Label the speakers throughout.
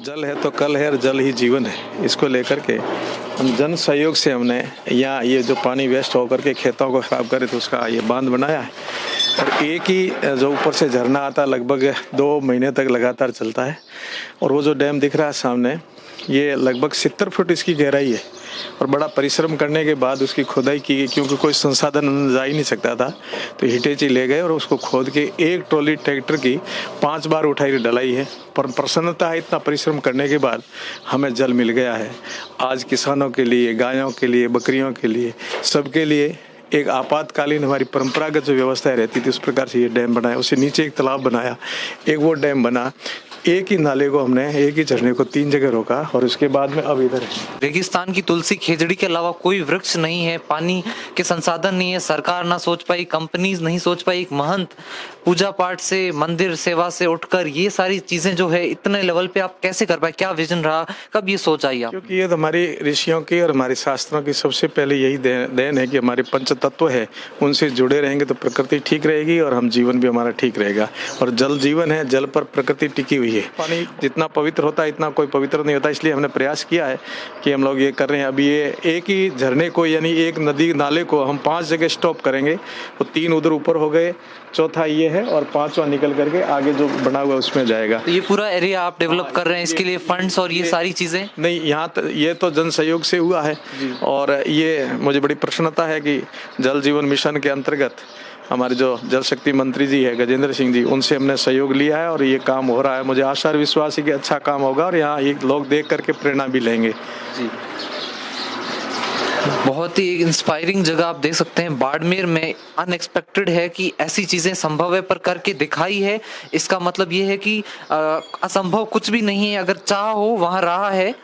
Speaker 1: जल है तो कल है और जल ही जीवन है। इसको लेकर के हम जन सहयोग से हमने यहाँ ये जो पानी वेस्ट होकर के खेतों को खराब करे तो उसका ये बांध बनाया है। और एक ही जो ऊपर से झरना आता लगभग 2 महीने तक लगातार चलता है। और वो जो डैम दिख रहा है सामने, ये लगभग 70 फुट इसकी गहराई है। और बड़ा परिश्रम करने के बाद उसकी खुदाई की गई, क्योंकि कोई संसाधन अंदर जा ही नहीं सकता था। तो हिटेची ले गए और उसको खोद के एक ट्रॉली ट्रैक्टर की 5 बार उठाई डलाई है। पर प्रसन्नता है, इतना परिश्रम करने के बाद हमें जल मिल गया है। आज किसानों के लिए, गायों के लिए, बकरियों के लिए, सबके लिए एक आपातकालीन हमारी परंपरागत जो व्यवस्थाएं रहती थी उस प्रकार से ये डैम बनाया। उससे नीचे एक तालाब बनाया, एक वो डैम बना। एक ही नाले को हमने, एक ही झरने को 3 जगह रोका और उसके बाद में अब इधर है।
Speaker 2: रेगिस्तान की तुलसी खेजड़ी के अलावा कोई वृक्ष नहीं है, पानी के संसाधन नहीं है, सरकार ना सोच पाई, कंपनीज नहीं सोच पाई। एक महंत पूजा पाठ से, मंदिर सेवा से उठकर ये सारी चीजें जो है इतने लेवल पे आप कैसे कर पाए? क्या विजन रहा, कब ये सोच आई आप?
Speaker 1: क्योंकि ये तो हमारी ऋषियों की और हमारे शास्त्रों की सबसे पहले यही देन है कि हमारे पंच तत्व है, उनसे जुड़े रहेंगे तो प्रकृति ठीक रहेगी और हम जीवन भी हमारा ठीक रहेगा। और जल जीवन है, जल पर प्रकृति टिकी हुई है। पानी जितना पवित्र होता है इतना कोई पवित्र नहीं होता। इसलिए हमने प्रयास किया है कि हम लोग ये कर रहे हैं। अभी ये एक ही झरने को, यानी एक नदी नाले को हम 5 जगह स्टॉप करेंगे। तो 3 उधर ऊपर हो गए, चौथा ये है और 5वां निकल करके आगे जो बना हुआ उसमें जाएगा।
Speaker 2: तो ये पूरा एरिया आप डेवलप कर रहे हैं, इसके लिए फंड्स और ये सारी चीजें?
Speaker 1: नहीं, यहाँ ये तो जन सहयोग से हुआ है। और ये मुझे बड़ी प्रसन्नता है कि जल जीवन मिशन के अंतर्गत हमारे जो जल शक्ति मंत्री जी है गजेंद्र सिंह जी, उनसे हमने सहयोग लिया है और ये काम हो रहा है। मुझे आशा और विश्वास है कि अच्छा काम होगा और यहाँ ये लोग देख करके प्रेरणा भी लेंगे
Speaker 2: जी। बहुत ही इंस्पायरिंग जगह आप देख सकते हैं। बाड़मेर में अनएक्सपेक्टेड है कि ऐसी चीजें संभव है, पर करके दिखाई है। इसका मतलब ये है कि असंभव कुछ भी नहीं है, अगर चाह हो वहां रहा है।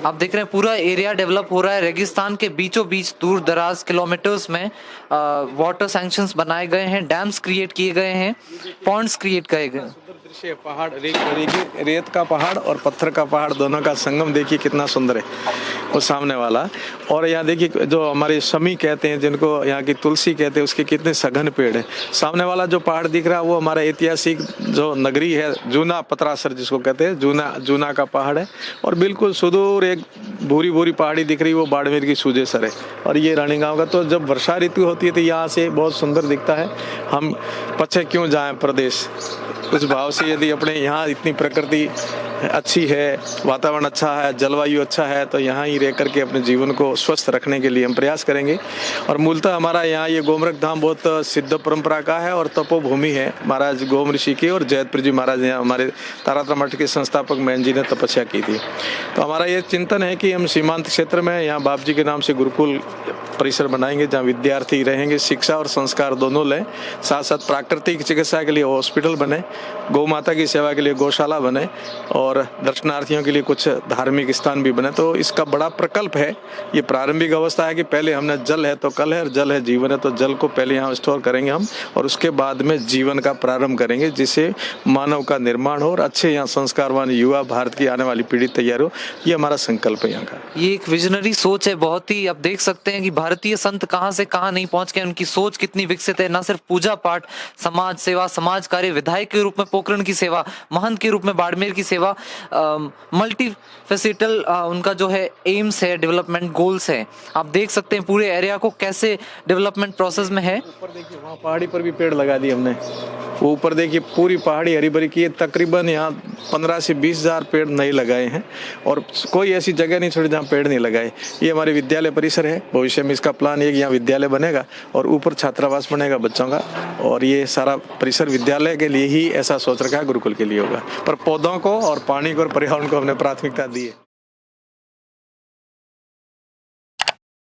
Speaker 2: आप देख रहे हैं पूरा एरिया डेवलप हो रहा है। रेगिस्तान के बीचों बीच दूर दराज किलोमीटर्स में वाटर सैंक्शंस बनाए गए हैं, डैम्स क्रिएट किए गए हैं, पॉन्ड्स क्रिएट किए गए हैं।
Speaker 1: दृश्य पहाड़, रेत का पहाड़ और पत्थर का पहाड़ दोनों का संगम देखिए कितना सुंदर है वो सामने वाला। और यहाँ देखिए जो हमारे शमी कहते हैं, जिनको यहाँ की तुलसी कहते हैं, उसके कितने सघन पेड़ है। सामने वाला जो पहाड़ दिख रहा है वो हमारा ऐतिहासिक जो नगरी है, जूना पतरासर जिसको कहते हैं, जूना का पहाड़ है। और बिल्कुल सुदूर एक भूरी भूरी पहाड़ी दिख रही है, वो बाड़मेर की सूजेसर है। और ये रानी गाँव का, तो जब वर्षा ऋतु होती है तो यहाँ से बहुत सुंदर दिखता है। हम पीछे क्यों जाएं प्रदेश, उस भाव से यदि अपने यहाँ इतनी प्रकृति अच्छी है, वातावरण अच्छा है, जलवायु अच्छा है, तो यहाँ ही रह करके अपने जीवन को स्वस्थ रखने के लिए हम प्रयास करेंगे। और मूलतः हमारा यहाँ ये गोमरख धाम बहुत सिद्ध परंपरा का है और तपोभूमि है। महाराज गोम ऋषि की और जैतपुर जी महाराज यहाँ हमारे तारातरा मठ के संस्थापक मैन जी ने तपस्या की थी। तो हमारा ये चिंतन है कि हम सीमांत क्षेत्र में यहाँ बाप जी के नाम से गुरुकुल परिसर बनाएंगे, जहाँ विद्यार्थी रहेंगे, शिक्षा और संस्कार दोनों लें। साथ साथ प्राकृतिक चिकित्सा के लिए हॉस्पिटल बने, गौ माता की सेवा के लिए गौशाला बने और दर्शनार्थियों के लिए कुछ धार्मिक स्थान भी बने। तो इसका बड़ा प्रकल्प है। ये प्रारंभिक अवस्था है कि पहले हमने जल है तो कल है और जल है जीवन है, तो जल को पहले यहाँ स्टोर करेंगे हम और उसके बाद में जीवन का प्रारंभ करेंगे, जिससे मानव का निर्माण हो और अच्छे यहाँ संस्कारवान युवा भारत की आने वाली पीढ़ी तैयार हो। ये हमारा संकल्प है यहाँ का।
Speaker 2: ये एक विजनरी सोच है बहुत ही। आप देख सकते हैं कि भारतीय संत कहाँ से कहाँ नहीं पहुंच गए, उनकी सोच कितनी विकसित है। न सिर्फ पूजा पाठ, समाज सेवा, समाज कार्य, विधायक के रूप में पोखरण की सेवा, महंत के रूप में बाड़मेर की सेवा, मल्टी फेसिटल उनका जो है एम्स है, डेवलपमेंट गोल्स है। आप देख सकते हैं पूरे एरिया को कैसे डेवलपमेंट प्रोसेस में है।
Speaker 1: ऊपर देखिए, वहाँ पहाड़ी पर भी पेड़ लगा दिए हमने। वो ऊपर देखिए पूरी पहाड़ी हरी भरी की है। तकरीबन यहाँ 15 से 20 हज़ार पेड़ नहीं लगाए हैं और कोई ऐसी जगह नहीं छोड़ी जहाँ पेड़ नहीं लगाए। ये हमारे विद्यालय परिसर है। भविष्य में इसका प्लान है कि यहाँ विद्यालय बनेगा और ऊपर छात्रावास बनेगा बच्चों का। और ये सारा परिसर विद्यालय के लिए ही ऐसा सोच रखा है, गुरुकुल के लिए होगा। पर पौधों को और पानी को और पर्यावरण को हमने प्राथमिकता दी है।